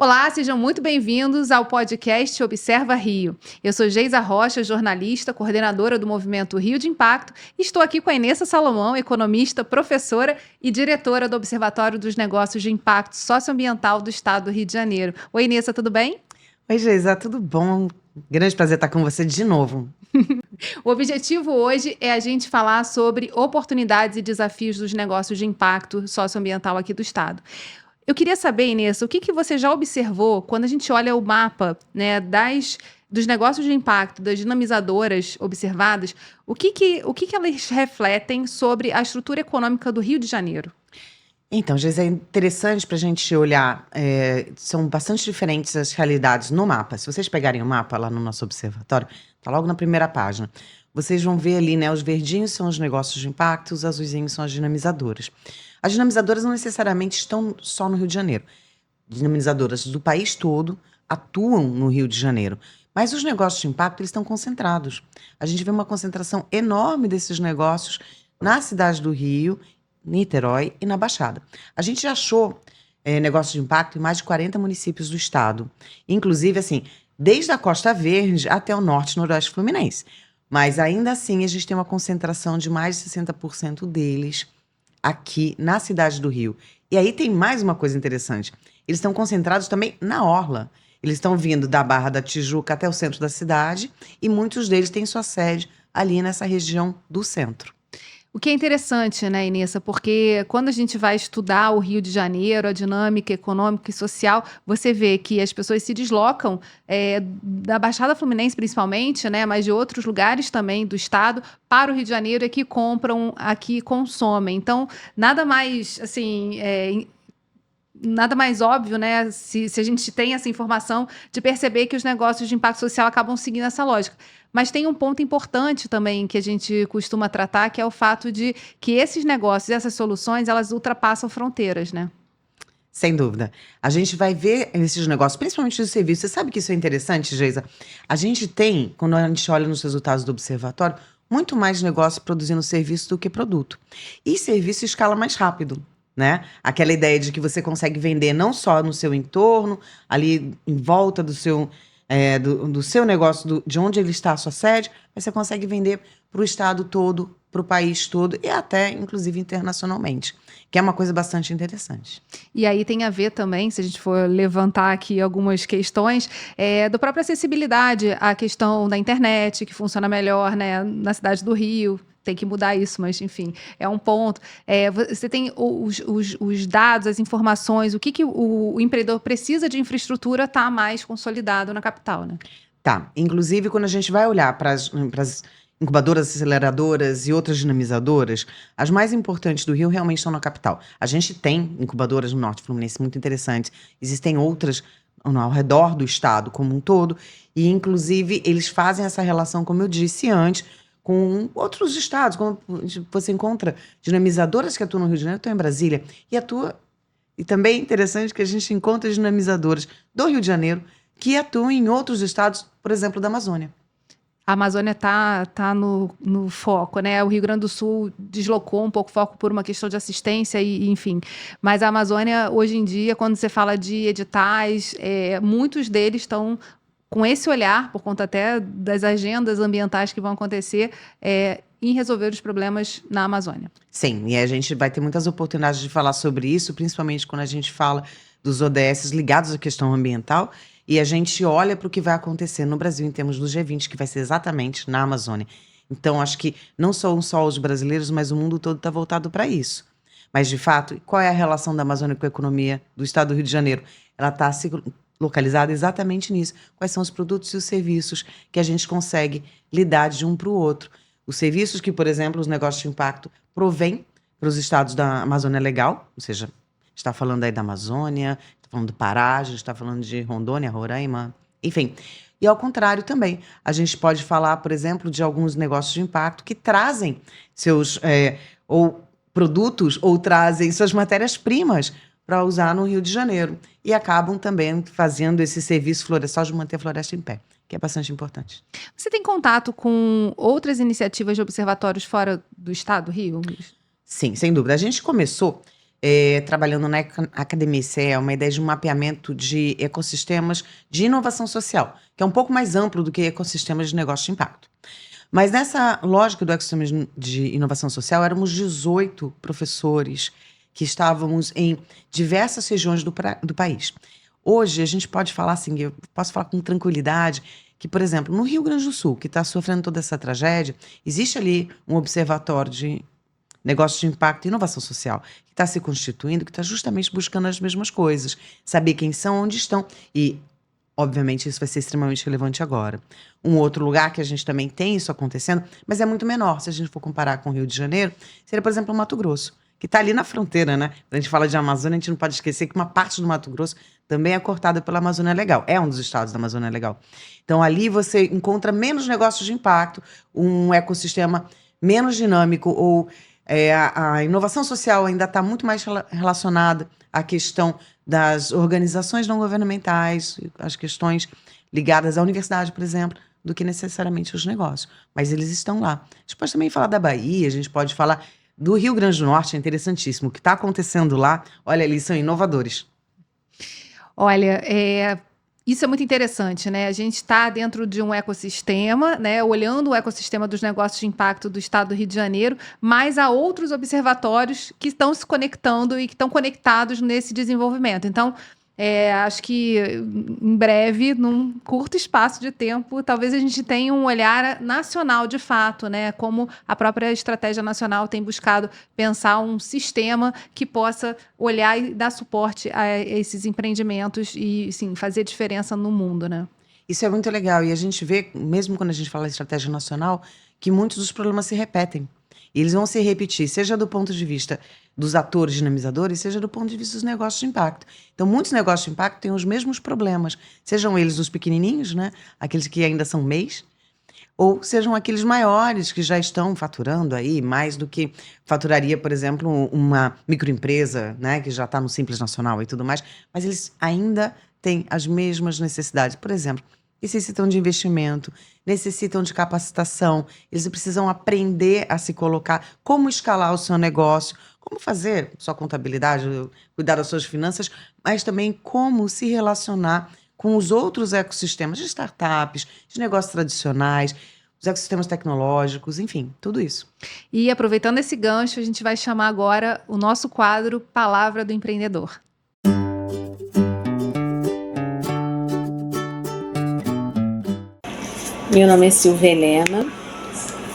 Olá, sejam muito bem-vindos ao podcast Observa Rio. Eu sou Geisa Rocha, jornalista, coordenadora do Movimento Rio de Impacto, e estou aqui com a Inessa Salomão, economista, professora e diretora do Observatório dos Negócios de Impacto Socioambiental do Estado do Rio de Janeiro. Oi, Inessa, tudo bem? Oi, Geisa, tudo bom? Grande prazer estar com você de novo. O objetivo hoje é a gente falar sobre oportunidades e desafios dos negócios de impacto socioambiental aqui do Estado. Eu queria saber, Inês, o que você já observou quando a gente olha o mapa, né, dos negócios de impacto, das dinamizadoras observadas, o que elas refletem sobre a estrutura econômica do Rio de Janeiro? Então, Geisa, é interessante para a gente olhar, são bastante diferentes as realidades no mapa. Se vocês pegarem o mapa lá no nosso observatório, tá logo na primeira página. Vocês vão ver ali, né, os verdinhos são os negócios de impacto, os azuisinhos são as dinamizadoras. As dinamizadoras não necessariamente estão só no Rio de Janeiro. Dinamizadoras do país todo atuam no Rio de Janeiro. Mas os negócios de impacto, eles estão concentrados. A gente vê uma concentração enorme desses negócios na cidade do Rio, Niterói e na Baixada. A gente já achou negócios de impacto em mais de 40 municípios do estado. Inclusive, assim, desde a Costa Verde até o norte e noroeste fluminense. Mas ainda assim, a gente tem uma concentração de mais de 60% deles aqui na cidade do Rio. E aí tem mais uma coisa interessante. Eles estão concentrados também na orla. Eles estão vindo da Barra da Tijuca até o centro da cidade e muitos deles têm sua sede ali nessa região do centro. O que é interessante, né, Inessa, porque quando a gente vai estudar o Rio de Janeiro, a dinâmica econômica e social, você vê que as pessoas se deslocam da Baixada Fluminense principalmente, né, mas de outros lugares também do estado, para o Rio de Janeiro, aqui compram, aqui consomem. Então, nada mais, assim, nada mais óbvio, né, se a gente tem essa informação, de perceber que os negócios de impacto social acabam seguindo essa lógica. Mas tem um ponto importante também que a gente costuma tratar, que é o fato de que esses negócios, essas soluções, elas ultrapassam fronteiras, né? Sem dúvida. A gente vai ver esses negócios, principalmente dos serviços. Você sabe que isso é interessante, Geisa? A gente tem, quando a gente olha nos resultados do observatório, muito mais negócio produzindo serviço do que produto. E serviço escala mais rápido, né? Aquela ideia de que você consegue vender não só no seu entorno, ali em volta do seu, do seu negócio, de onde ele está a sua sede, mas você consegue vender para o estado todo, para o país todo e até, inclusive, internacionalmente, que é uma coisa bastante interessante. E aí tem a ver também, se a gente for levantar aqui algumas questões, da própria acessibilidade, a questão da internet, que funciona melhor, né, na cidade do Rio. Tem que mudar isso, mas enfim, é um ponto. Você tem os dados, as informações, o que o empreendedor precisa de infraestrutura está mais consolidado na capital, né? Tá, inclusive quando a gente vai olhar para as incubadoras, aceleradoras e outras dinamizadoras, as mais importantes do Rio realmente estão na capital. A gente tem incubadoras no Norte Fluminense muito interessantes, existem outras ao redor do estado como um todo, e inclusive eles fazem essa relação, como eu disse antes, com outros estados, como você encontra dinamizadoras que atuam no Rio de Janeiro, estão em Brasília, e também é interessante que a gente encontra dinamizadoras do Rio de Janeiro que atuam em outros estados, por exemplo, da Amazônia. A Amazônia tá no foco, né? O Rio Grande do Sul deslocou um pouco o foco por uma questão de assistência e enfim. Mas a Amazônia, hoje em dia, quando você fala de editais, muitos deles estão com esse olhar, por conta até das agendas ambientais que vão acontecer, em resolver os problemas na Amazônia. Sim, e a gente vai ter muitas oportunidades de falar sobre isso, principalmente quando a gente fala dos ODS ligados à questão ambiental, e a gente olha para o que vai acontecer no Brasil em termos do G20, que vai ser exatamente na Amazônia. Então, acho que não são só os brasileiros, mas o mundo todo está voltado para isso. Mas, de fato, qual é a relação da Amazônia com a economia do estado do Rio de Janeiro? Ela está localizada exatamente nisso. Quais são os produtos e os serviços que a gente consegue lidar de um para o outro? Os serviços que, por exemplo, os negócios de impacto provêm para os estados da Amazônia Legal, ou seja, está falando aí da Amazônia, está falando do Pará, a gente está falando de Rondônia, Roraima, enfim. E ao contrário também, a gente pode falar, por exemplo, de alguns negócios de impacto que trazem seus ou produtos ou trazem suas matérias-primas para usar no Rio de Janeiro e acabam também fazendo esse serviço florestal de manter a floresta em pé, que é bastante importante. Você tem contato com outras iniciativas de observatórios fora do estado do Rio? Sim, sem dúvida. A gente começou trabalhando na Academia ICE, é uma ideia de um mapeamento de ecossistemas de inovação social, que é um pouco mais amplo do que ecossistemas de negócio de impacto. Mas nessa lógica do ecossistema de inovação social, éramos 18 professores que estávamos em diversas regiões do país. Hoje, a gente pode falar assim, eu posso falar com tranquilidade, que, por exemplo, no Rio Grande do Sul, que está sofrendo toda essa tragédia, existe ali um observatório de negócios de impacto e inovação social, que está se constituindo, que está justamente buscando as mesmas coisas, saber quem são, onde estão, e obviamente isso vai ser extremamente relevante agora. Um outro lugar que a gente também tem isso acontecendo, mas é muito menor, se a gente for comparar com o Rio de Janeiro, seria, por exemplo, o Mato Grosso, que está ali na fronteira, né? Quando a gente fala de Amazônia, a gente não pode esquecer que uma parte do Mato Grosso também é cortada pela Amazônia Legal, é um dos estados da Amazônia Legal. Então ali você encontra menos negócios de impacto, um ecossistema menos dinâmico, ou a inovação social ainda está muito mais relacionada à questão das organizações não governamentais, as questões ligadas à universidade, por exemplo, do que necessariamente os negócios. Mas eles estão lá. A gente pode também falar da Bahia, a gente pode falar do Rio Grande do Norte, é interessantíssimo. O que está acontecendo lá, olha, eles são inovadores. Olha, isso é muito interessante, né? A gente está dentro de um ecossistema, né? Olhando o ecossistema dos negócios de impacto do estado do Rio de Janeiro, mas há outros observatórios que estão se conectando e que estão conectados nesse desenvolvimento. Então, acho que em breve, num curto espaço de tempo, talvez a gente tenha um olhar nacional de fato, né? Como a própria estratégia nacional tem buscado pensar um sistema que possa olhar e dar suporte a esses empreendimentos e, sim, fazer diferença no mundo, né? Isso é muito legal. E a gente vê, mesmo quando a gente fala de estratégia nacional, que muitos dos problemas se repetem. E eles vão se repetir, seja do ponto de vista dos atores dinamizadores, seja do ponto de vista dos negócios de impacto. Então, muitos negócios de impacto têm os mesmos problemas, sejam eles os pequenininhos, né, aqueles que ainda são MEIs, ou sejam aqueles maiores que já estão faturando aí mais do que faturaria, por exemplo, uma microempresa, né, que já está no Simples Nacional e tudo mais, mas eles ainda têm as mesmas necessidades. Por exemplo, necessitam de investimento, necessitam de capacitação, eles precisam aprender a se colocar, como escalar o seu negócio, como fazer sua contabilidade, cuidar das suas finanças, mas também como se relacionar com os outros ecossistemas de startups, de negócios tradicionais, os ecossistemas tecnológicos, enfim, tudo isso. E aproveitando esse gancho, a gente vai chamar agora o nosso quadro Palavra do Empreendedor. Meu nome é Silvia Helena,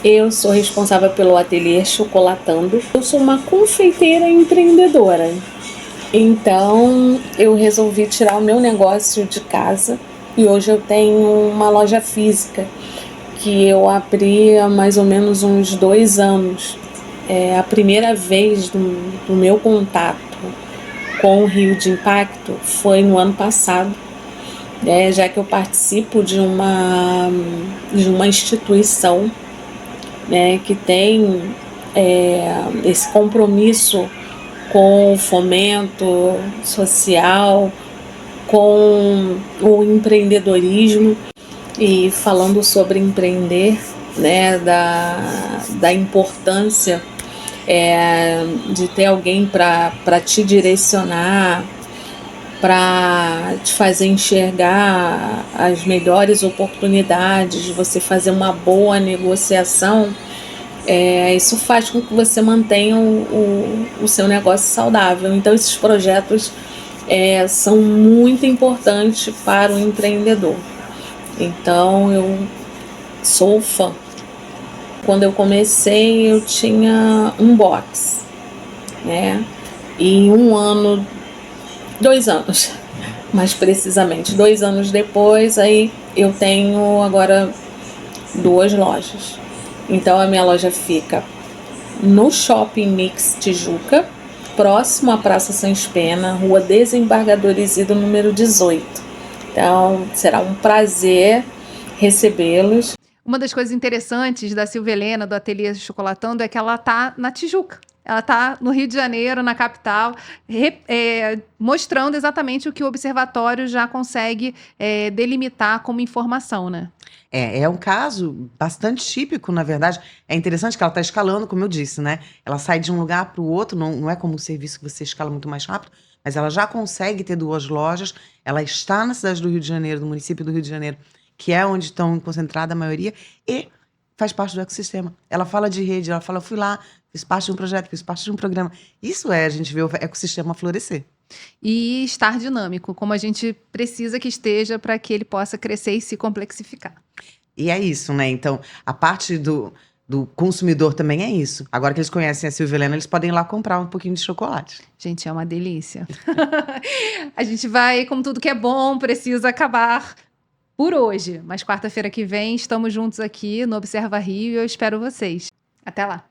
eu sou responsável pelo ateliê Chocolatando. Eu sou uma confeiteira empreendedora, então eu resolvi tirar o meu negócio de casa e hoje eu tenho uma loja física que eu abri há mais ou menos uns 2 anos. A primeira vez do meu contato com o Rio de Impacto foi no ano passado. Já que eu participo de uma instituição, né, que tem esse compromisso com o fomento social, com o empreendedorismo, e falando sobre empreender, né, da importância de ter alguém para te direcionar, para te fazer enxergar as melhores oportunidades, de você fazer uma boa negociação. Isso faz com que você mantenha o seu negócio saudável. Então esses projetos são muito importantes para o empreendedor. Então eu sou fã. Quando eu comecei eu tinha um box, né? E em 2 anos, mais precisamente, 2 anos depois, aí eu tenho agora 2 lojas. Então a minha loja fica no Shopping Mix Tijuca, próximo à Praça Sans Pena, Rua Desembargador Isidro, número 18. Então será um prazer recebê-los. Uma das coisas interessantes da Silvia Helena, do Ateliê Chocolatando, é que ela está na Tijuca. ela está no Rio de Janeiro, na capital, mostrando exatamente o que o observatório já consegue delimitar como informação, né? É um caso bastante típico, na verdade. É interessante que ela está escalando, como eu disse, né? Ela sai de um lugar para o outro, não é como um serviço que você escala muito mais rápido, mas ela já consegue ter 2 lojas. Ela está na cidade do Rio de Janeiro, no município do Rio de Janeiro, que é onde estão concentrada a maioria, e faz parte do ecossistema. Ela fala de rede, ela fala, fui lá, fiz parte de um projeto, fiz parte de um programa. Isso a gente vê o ecossistema florescer. E estar dinâmico, como a gente precisa que esteja para que ele possa crescer e se complexificar. E é isso, né? Então, a parte do consumidor também é isso. Agora que eles conhecem a Silvia Helena, eles podem ir lá comprar um pouquinho de chocolate. Gente, é uma delícia. A gente vai, como tudo que é bom, precisa acabar por hoje. Mas quarta-feira que vem estamos juntos aqui no Observa Rio e eu espero vocês. Até lá!